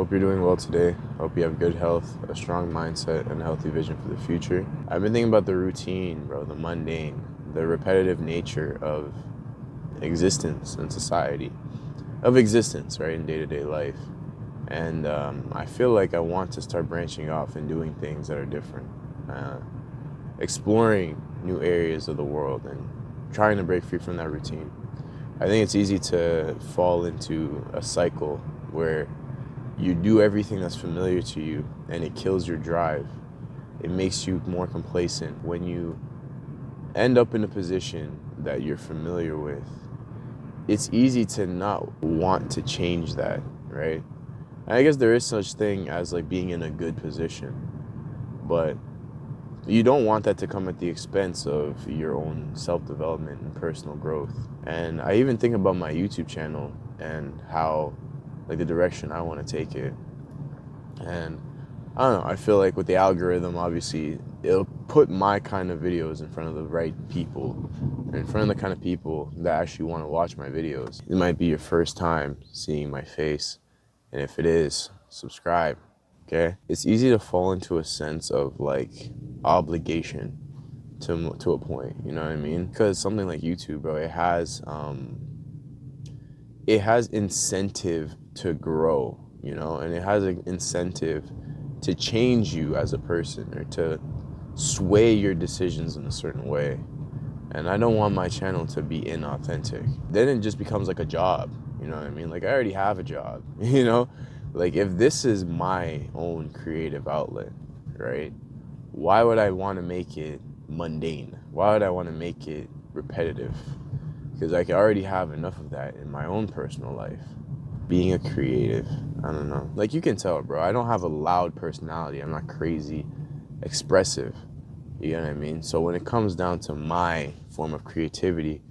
Hope you're doing well today. Hope you have good health, a strong mindset, and a healthy vision for the future. I've been thinking about the routine, bro, the mundane, the repetitive nature of existence in society, of existence, right, in day-to-day life. And I feel like I want to start branching off and doing things that are different, exploring new areas of the world and trying to break free from that routine. I think it's easy to fall into a cycle where you do everything that's familiar to you and it kills your drive. It makes you more complacent. When you end up in a position that you're familiar with, it's easy to not want to change that, right? And I guess there is such thing as like being in a good position, but you don't want that to come at the expense of your own self-development and personal growth. And I even think about my YouTube channel and how, like, the direction I want to take it. And I don't know, I feel like with the algorithm, obviously, it'll put my kind of videos in front of the right people, in front of the kind of people that actually want to watch my videos. It might be your first time seeing my face, and if it is, subscribe, okay? It's easy to fall into a sense of, like, obligation to a point, you know what I mean? Because something like YouTube, bro, it has incentive to grow, you know, and it has an incentive to change you as a person or to sway your decisions in a certain way. And I don't want my channel to be inauthentic. Then it just becomes like a job, you know what I mean? Like, I already have a job, you know? Like, if this is my own creative outlet, right? Why would I want to make it mundane? Why would I want to make it repetitive? Because I already have enough of that in my own personal life. Being a creative, I don't know. Like, you can tell, bro, I don't have a loud personality. I'm not crazy expressive, you know what I mean? So when it comes down to my form of creativity,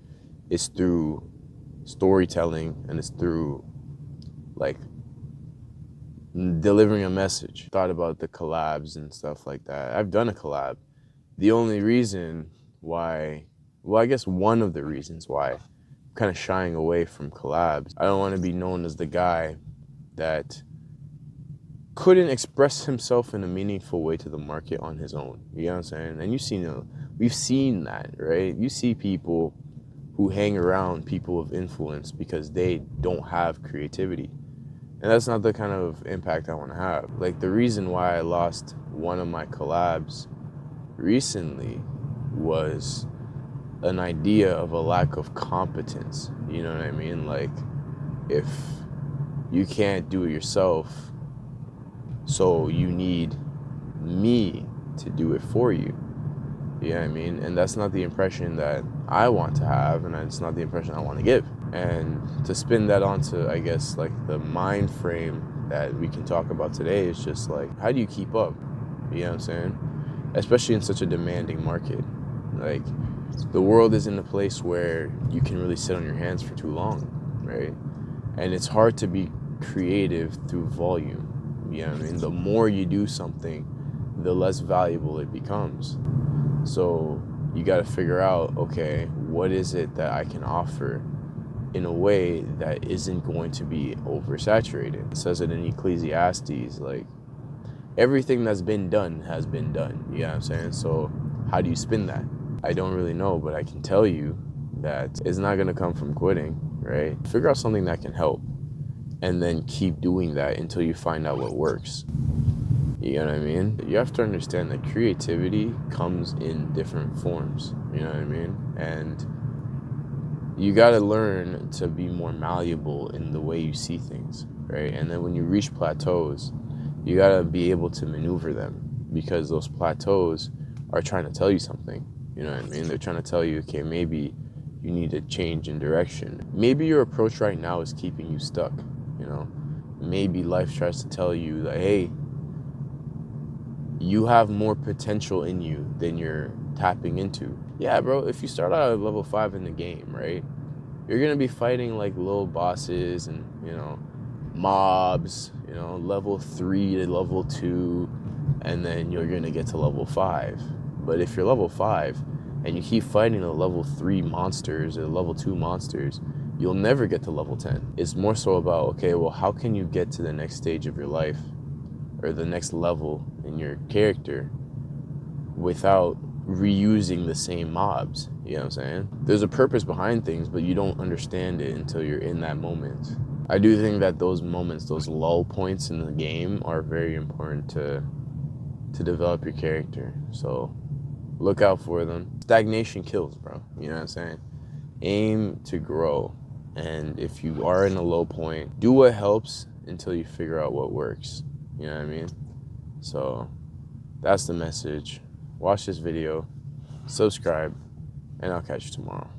it's through storytelling and it's through, like, delivering a message. Thought about the collabs and stuff like that. I've done a collab. The only reason why, well, I guess one of the reasons why I'm kind of shying away from collabs, I don't want to be known as the guy that couldn't express himself in a meaningful way to the market on his own. You know what I'm saying? And we've seen that, right? You see people who hang around people of influence because they don't have creativity. And that's not the kind of impact I want to have. Like, the reason why I lost one of my collabs recently was an idea of a lack of competence. You know what I mean? Like, if you can't do it yourself, so you need me to do it for you. You know what I mean? And that's not the impression that I want to have, and it's not the impression I want to give. And to spin that onto, I guess, like, the mind frame that we can talk about today is just like, how do you keep up? You know what I'm saying? Especially in such a demanding market. Like, the world is in a place where you can really sit on your hands for too long, right? And it's hard to be creative through volume. You know what I mean? The more you do something, the less valuable it becomes. So you got to figure out, okay, what is it that I can offer in a way that isn't going to be oversaturated? It says it in Ecclesiastes, like, everything that's been done has been done. You know what I'm saying? So how do you spin that? I don't really know, but I can tell you that it's not going to come from quitting, right? Figure out something that can help and then keep doing that until you find out what works. You know what I mean? You have to understand that creativity comes in different forms, you know what I mean? And you got to learn to be more malleable in the way you see things, right? And then when you reach plateaus, you got to be able to maneuver them, because those plateaus are trying to tell you something, you know what I mean? They're trying to tell you, okay, maybe you need to change in direction. Maybe your approach right now is keeping you stuck, you know? Maybe life tries to tell you that, hey, you have more potential in you than you're tapping into. Yeah, bro, if you start out at level 5 in the game, right, you're gonna be fighting like little bosses and, you know, mobs, you know, level 3 to level 2, and then you're gonna get to level 5. But if you're level 5 and you keep fighting the level 3 monsters or level 2 monsters, you'll never get to level 10. It's more so about, okay, well, how can you get to the next stage of your life or the next level in your character without reusing the same mobs? You know what I'm saying? There's a purpose behind things, but you don't understand it until you're in that moment. I do think that those moments, those lull points in the game are very important to develop your character. So look out for them. Stagnation kills, bro. You know what I'm saying? Aim to grow. And if you are in a low point, do what helps until you figure out what works. You know what I mean? So that's the message. Watch this video, subscribe, and I'll catch you tomorrow.